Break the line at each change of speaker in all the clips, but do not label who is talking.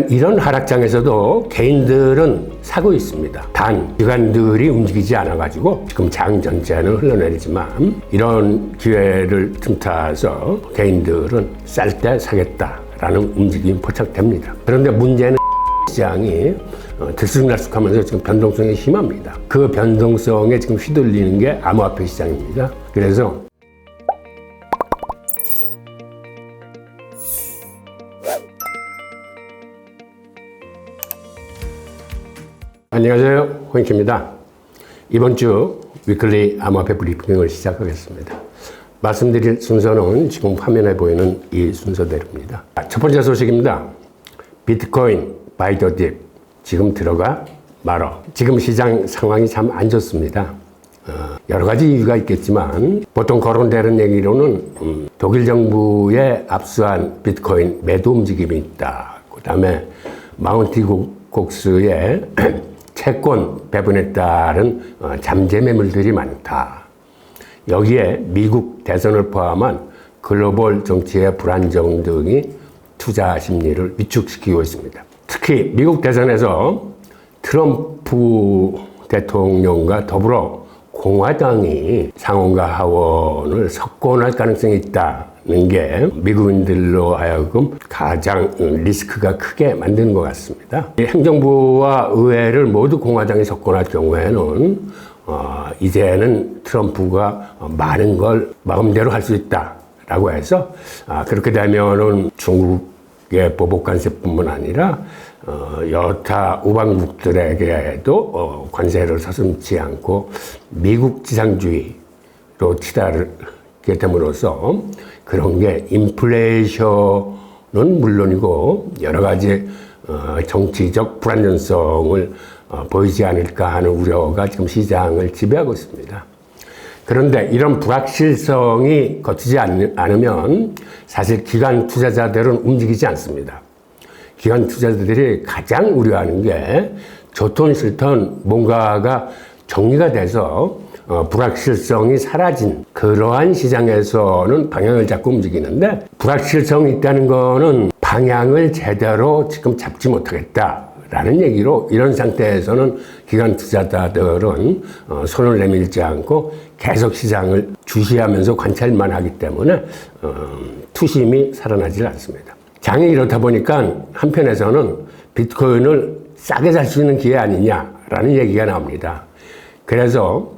이런 하락장에서도 개인들은 사고 있습니다. 단 기관들이 움직이지 않아가지고 지금 장 전체는 흘러내리지만 이런 기회를 틈타서 개인들은 쌀 때 사겠다라는 움직임이 포착됩니다. 그런데 문제는 시장이 들쑥날쑥하면서 지금 변동성이 심합니다. 그 변동성에 지금 휘둘리는 게 암호화폐 시장입니다. 그래서 안녕하세요, 호잉키입니다. 이번 주 위클리 암호화폐 브리핑을 시작하겠습니다. 말씀드릴 순서는 지금 화면에 보이는 이 순서대로입니다. 첫 번째 소식입니다. 비트코인 바이 더 딥, 지금 들어가 말어. 지금 시장 상황이 참 안 좋습니다. 여러 가지 이유가 있겠지만 보통 거론되는 얘기로는 독일 정부에 압수한 비트코인 매도 움직임이 있다. 그 다음에 마운티 곡스의 채권 배분에 따른 잠재 매물들이 많다. 여기에 미국 대선을 포함한 글로벌 정치의 불안정 등이 투자 심리를 위축시키고 있습니다. 특히 미국 대선에서 트럼프 대통령과 더불어 공화당이 상원과 하원을 석권할 가능성이 있다는 게 미국인들로 하여금 가장 리스크가 크게 만드는 것 같습니다. 행정부와 의회를 모두 공화당이 석권할 경우에는 이제는 트럼프가 많은 걸 마음대로 할 수 있다라고 해서 그렇게 되면은 중국의 보복 간세뿐만 아니라 여타 우방국들에게도 관세를 서슴지 않고 미국 지상주의로 치달게 됨으로써 그런 게 인플레이션은 물론이고 여러 가지 정치적 불안정성을 보이지 않을까 하는 우려가 지금 시장을 지배하고 있습니다. 그런데 이런 불확실성이 거치지 않으면 사실 기관 투자자들은 움직이지 않습니다. 기관 투자자들이 가장 우려하는 게 좋든 싫든 뭔가가 정리가 돼서 불확실성이 사라진 그러한 시장에서는 방향을 잡고 움직이는데 불확실성이 있다는 거는 방향을 제대로 지금 잡지 못하겠다라는 얘기로 이런 상태에서는 기관 투자자들은 손을 내밀지 않고 계속 시장을 주시하면서 관찰만 하기 때문에 투심이 살아나질 않습니다. 장이 이렇다 보니까 한편에서는 비트코인을 싸게 살 수 있는 기회 아니냐라는 얘기가 나옵니다. 그래서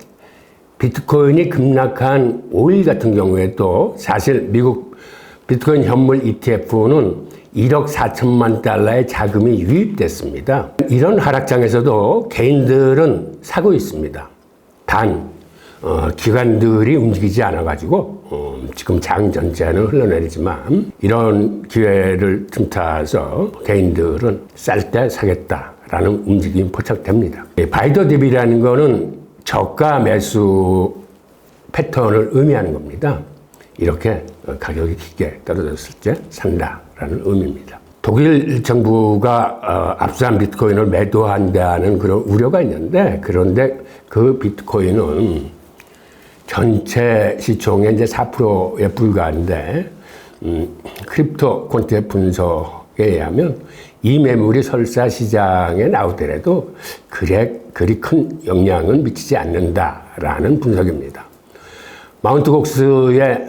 비트코인이 급락한 5일 같은 경우에도 사실 미국 비트코인 현물 ETF는 1억 4천만 달러의 자금이 유입됐습니다. 이런 하락장에서도 개인들은 사고 있습니다. 단 기관들이 움직이지 않아가지고 지금 장 전체는 흘러내리지만 이런 기회를 틈타서 개인들은 쌀 때 사겠다라는 움직임이 포착됩니다. 바이 더 딥이라는 거는 저가 매수 패턴을 의미하는 겁니다. 이렇게 가격이 깊게 떨어졌을 때 산다라는 의미입니다. 독일 정부가 압수한 비트코인을 매도한다는 그런 우려가 있는데 그런데 그 비트코인은 전체 시총의 이제 4%에 불과한데 크립토 콘테 분석에 의하면 이 매물이 설사 시장에 나오더라도 그리 큰 영향은 미치지 않는다라는 분석입니다. 마운트 곡스의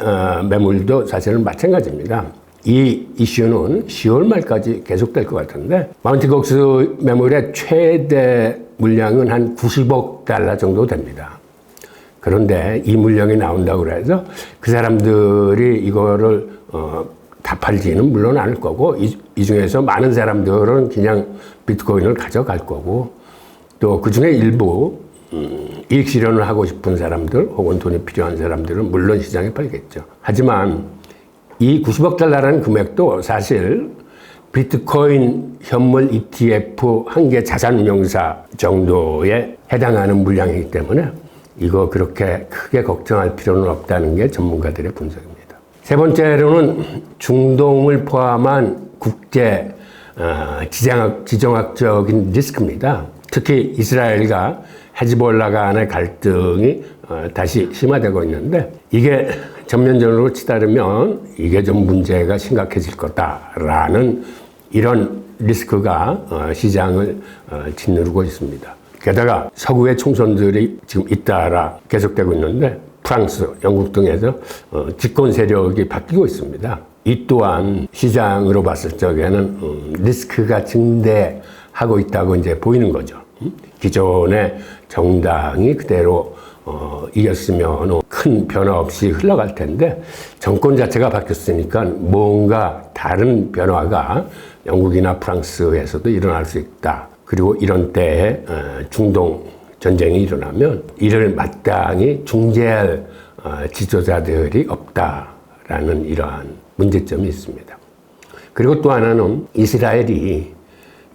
매물도 사실은 마찬가지입니다. 이 이슈는 10월 말까지 계속될 것 같은데 마운트 곡스 매물의 최대 물량은 한 90억 달러 정도 됩니다. 그런데 이 물량이 나온다고 해서 그 사람들이 이거를 다 팔지는 물론 않을 거고 이 중에서 많은 사람들은 그냥 비트코인을 가져갈 거고 또 그 중에 일부 이익 실현을 하고 싶은 사람들 혹은 돈이 필요한 사람들은 물론 시장에 팔겠죠. 하지만 이 90억 달러라는 금액도 사실 비트코인 현물 ETF 한 개 자산운용사 정도에 해당하는 물량이기 때문에 이거 그렇게 크게 걱정할 필요는 없다는 게 전문가들의 분석입니다. 세 번째로는 중동을 포함한 국제 지정학적인 리스크입니다. 특히 이스라엘과 헤즈볼라 간의 갈등이 다시 심화되고 있는데 이게 전면전으로 치달으면 이게 좀 문제가 심각해질 거다라는 이런 리스크가 시장을 짓누르고 있습니다. 게다가 서구의 총선들이 지금 잇따라 계속되고 있는데 프랑스, 영국 등에서 집권 세력이 바뀌고 있습니다. 이 또한 시장으로 봤을 적에는 리스크가 증대하고 있다고 이제 보이는 거죠. 기존의 정당이 그대로 이겼으면 큰 변화 없이 흘러갈 텐데 정권 자체가 바뀌었으니까 뭔가 다른 변화가 영국이나 프랑스에서도 일어날 수 있다. 그리고 이런 때에 중동 전쟁이 일어나면 이를 마땅히 중재할 지도자들이 없다라는 이러한 문제점이 있습니다. 그리고 또 하나는 이스라엘이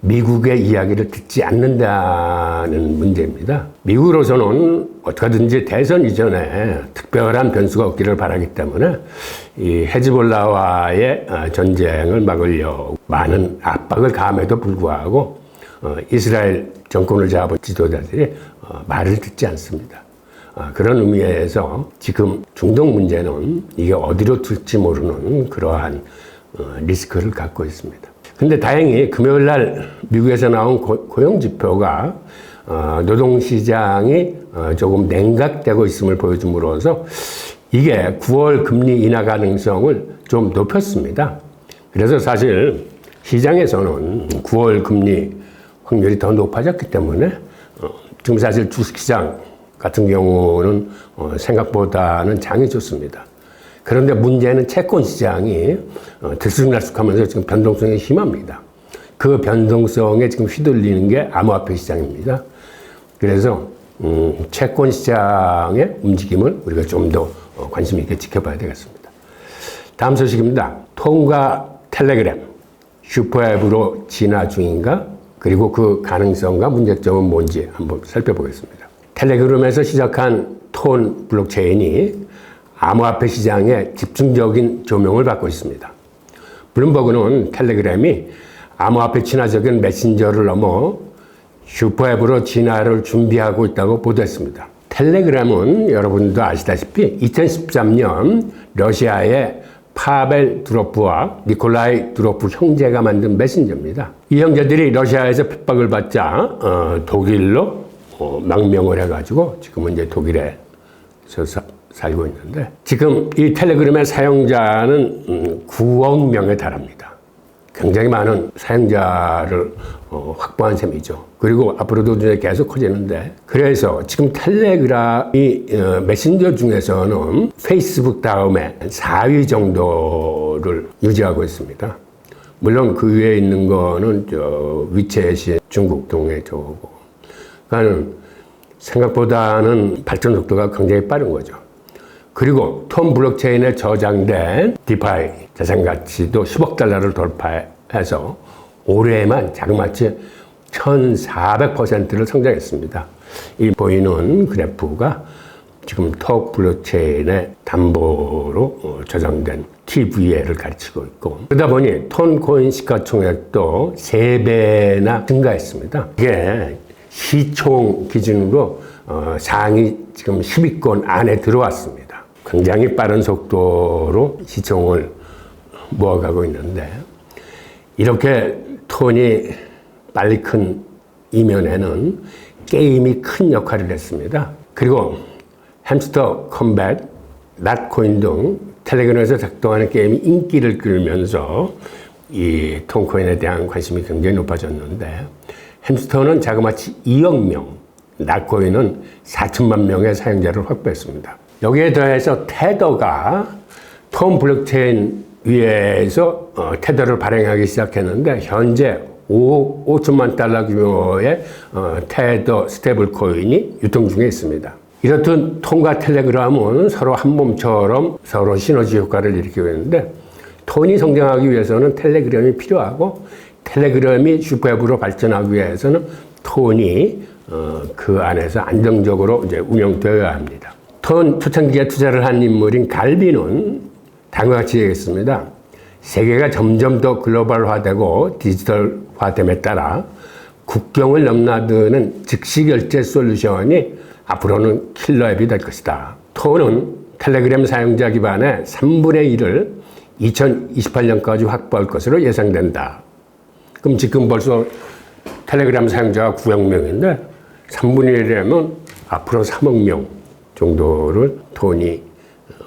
미국의 이야기를 듣지 않는다는 문제입니다. 미국으로서는 어떻게든지 대선 이전에 특별한 변수가 없기를 바라기 때문에 이 헤즈볼라와의 전쟁을 막으려고 많은 압박을 가함에도 불구하고 이스라엘 정권을 잡은 지도자들이 말을 듣지 않습니다. 그런 의미에서 지금 중동 문제는 이게 어디로 튈지 모르는 그러한 리스크를 갖고 있습니다. 근데 다행히 금요일 날 미국에서 나온 고용 지표가 노동시장이 조금 냉각되고 있음을 보여줌으로써 이게 9월 금리 인하 가능성을 좀 높였습니다. 그래서 사실 시장에서는 9월 금리 확률이 더 높아졌기 때문에 지금 사실 주식시장 같은 경우는 생각보다는 장이 좋습니다. 그런데 문제는 채권 시장이 들쑥날쑥하면서 지금 변동성이 심합니다. 그 변동성에 지금 휘둘리는 게 암호화폐 시장입니다. 그래서 채권 시장의 움직임을 우리가 좀 더 관심 있게 지켜봐야 되겠습니다. 다음 소식입니다. 톰과 텔레그램 슈퍼앱으로 진화 중인가? 그리고 그 가능성과 문제점은 뭔지 한번 살펴보겠습니다. 텔레그램에서 시작한 톤 블록체인이 암호화폐 시장에 집중적인 조명을 받고 있습니다. 블룸버그는 텔레그램이 암호화폐 친화적인 메신저를 넘어 슈퍼앱으로 진화를 준비하고 있다고 보도했습니다. 텔레그램은 여러분도 아시다시피 2013년 러시아의 파벨 두로프와 니콜라이 두로프 형제가 만든 메신저입니다. 이 형제들이 러시아에서 핍박을 받자 독일로 망명을 해가지고 지금은 이제 독일에 살고 있는데 지금 이 텔레그램의 사용자는 9억 명에 달합니다. 굉장히 많은 사용자를 확보한 셈이죠. 그리고 앞으로도 이제 계속 커지는데 그래서 지금 텔레그램이 메신저 중에서는 페이스북 다음에 4위 정도를 유지하고 있습니다. 물론 그 위에 있는 거는 위챗이 중국 동의 저거고 그러니까 생각보다는 발전 속도가 굉장히 빠른 거죠. 그리고 톰 블록체인에 저장된 디파이 자산 가치도 10억 달러를 돌파해서 올해만 자그마치 1,400%를 성장했습니다. 이 보이는 그래프가 지금 톰 블록체인의 담보로 저장된 TVL을 가르치고 있고 그러다 보니 톤코인 시가총액도 3배나 증가했습니다. 이게 시총 기준으로 상위 지금 10위권 안에 들어왔습니다. 굉장히 빠른 속도로 시총을 모아가고 있는데 이렇게 톤이 빨리 큰 이면에는 게임이 큰 역할을 했습니다. 그리고 햄스터 컴뱃, 낫코인 등 텔레그램에서 작동하는 게임이 인기를 끌면서 이 톤코인에 대한 관심이 굉장히 높아졌는데 햄스터는 자그마치 2억 명, 낫코인은 4천만 명의 사용자를 확보했습니다. 여기에 더해서 테더가 톰 블록체인 위에서 테더를 발행하기 시작했는데 현재 5억 5천만 달러 규모의 테더 스테이블 코인이 유통 중에 있습니다. 이렇듯 톤과 텔레그램은 서로 한 몸처럼 서로 시너지 효과를 일으키고 있는데 톤이 성장하기 위해서는 텔레그램이 필요하고 텔레그램이 슈퍼앱으로 발전하기 위해서는 톤이 그 안에서 안정적으로 이제 운영되어야 합니다. 톤 초창기에 투자를 한 인물인 갈비는 다음과 같이 얘기했습니다. 세계가 점점 더 글로벌화되고 디지털화됨에 따라 국경을 넘나드는 즉시결제 솔루션이 앞으로는 킬러 앱이 될 것이다. 톤은 텔레그램 사용자 기반의 3분의 1을 2028년까지 확보할 것으로 예상된다. 그럼 지금 벌써 텔레그램 사용자가 9억 명인데 3분의 1이라면 앞으로 3억 명 정도를 톤이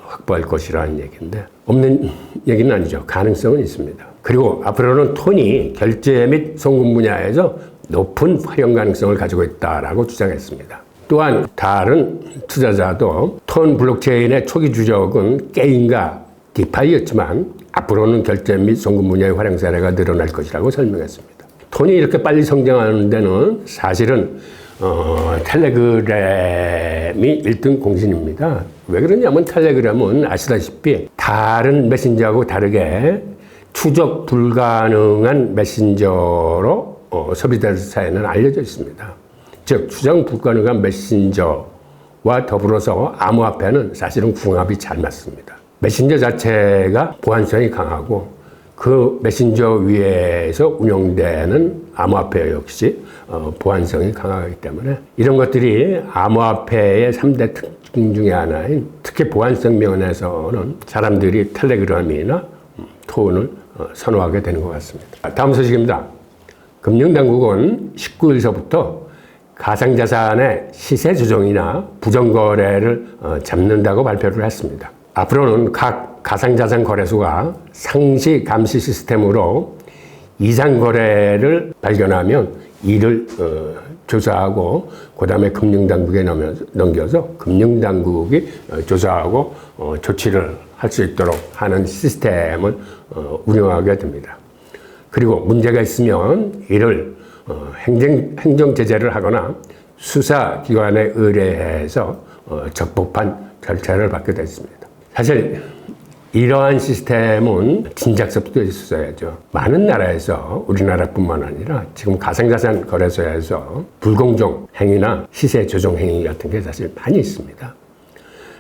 확보할 것이라는 얘기인데 없는 얘기는 아니죠. 가능성은 있습니다. 그리고 앞으로는 톤이 결제 및 송금 분야에서 높은 활용 가능성을 가지고 있다라고 주장했습니다. 또한 다른 투자자도 톤 블록체인의 초기 주력은 게임과 디파이였지만 앞으로는 결제 및 송금 분야의 활용 사례가 늘어날 것이라고 설명했습니다. 톤이 이렇게 빨리 성장하는 데는 사실은 텔레그램이 1등 공신입니다. 왜 그러냐면 텔레그램은 아시다시피 다른 메신저하고 다르게 추적 불가능한 메신저로 소비자 사이에는 알려져 있습니다. 즉 추적 불가능한 메신저와 더불어서 암호화폐는 사실은 궁합이 잘 맞습니다. 메신저 자체가 보안성이 강하고 그 메신저 위에서 운영되는 암호화폐 역시 보안성이 강하기 때문에 이런 것들이 암호화폐의 3대 특징 중에 하나인 특히 보안성 면에서는 사람들이 텔레그램이나 톤을 선호하게 되는 것 같습니다. 다음 소식입니다. 금융당국은 19일서부터 가상자산의 시세 조정이나 부정거래를 잡는다고 발표를 했습니다. 앞으로는 각 가상자산 거래소가 상시 감시 시스템으로 이상 거래를 발견하면 이를 조사하고 그 다음에 금융당국에 넘겨서 금융당국이 조사하고 조치를 할 수 있도록 하는 시스템을 운영하게 됩니다. 그리고 문제가 있으면 이를 행정 제재를 하거나 수사기관에 의뢰해서 적법한 절차를 받게 됐습니다. 사실 이러한 시스템은 진작서부터 있었어야죠. 많은 나라에서 우리나라뿐만 아니라 지금 가상자산 거래소에서 불공정 행위나 시세 조정 행위 같은 게 사실 많이 있습니다.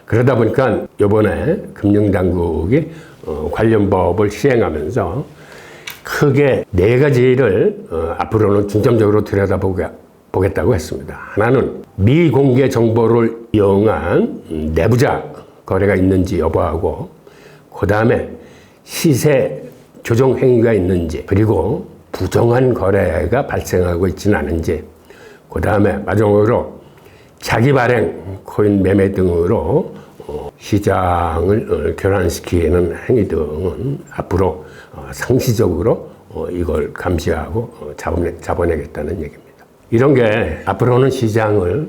그러다 보니까 이번에 금융당국이 관련 법을 시행하면서 크게 4가지를 앞으로는 중점적으로 들여다보겠다고 했습니다. 하나는 미공개 정보를 이용한 내부자 거래가 있는지 여부하고 그 다음에 시세 조정 행위가 있는지 그리고 부정한 거래가 발생하고 있지는 않은지 그 다음에 마지막으로 자기 발행 코인 매매 등으로 시장을 교란시키는 행위 등은 앞으로 상시적으로 이걸 감시하고 잡아내겠다는 얘기입니다. 이런 게 앞으로는 시장을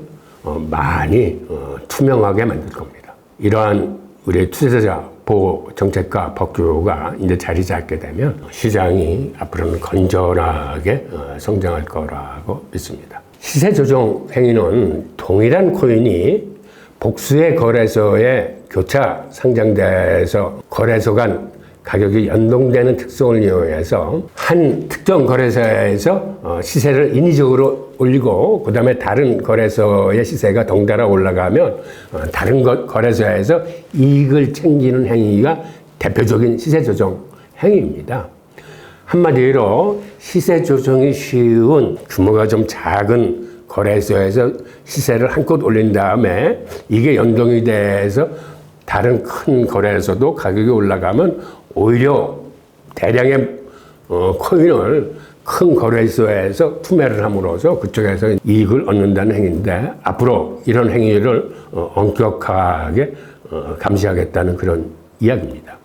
많이 투명하게 만들 겁니다. 이러한 우리 투자자 보호 정책과 법규가 이제 자리 잡게 되면 시장이 앞으로는 건전하게 성장할 거라고 믿습니다. 시세 조정 행위는 동일한 코인이 복수의 거래소에 교차 상장돼서 거래소 간 가격이 연동되는 특성을 이용해서 한 특정 거래소에서 시세를 인위적으로 올리고 그 다음에 다른 거래소의 시세가 덩달아 올라가면 다른 거래소에서 이익을 챙기는 행위가 대표적인 시세 조정 행위입니다. 한마디로 시세 조정이 쉬운 규모가 좀 작은 거래소에서 시세를 한껏 올린 다음에 이게 연동이 돼서 다른 큰 거래소도 가격이 올라가면 오히려 대량의 코인을 큰 거래소에서 투매를 함으로써 그쪽에서 이익을 얻는다는 행위인데 앞으로 이런 행위를 엄격하게 감시하겠다는 그런 이야기입니다.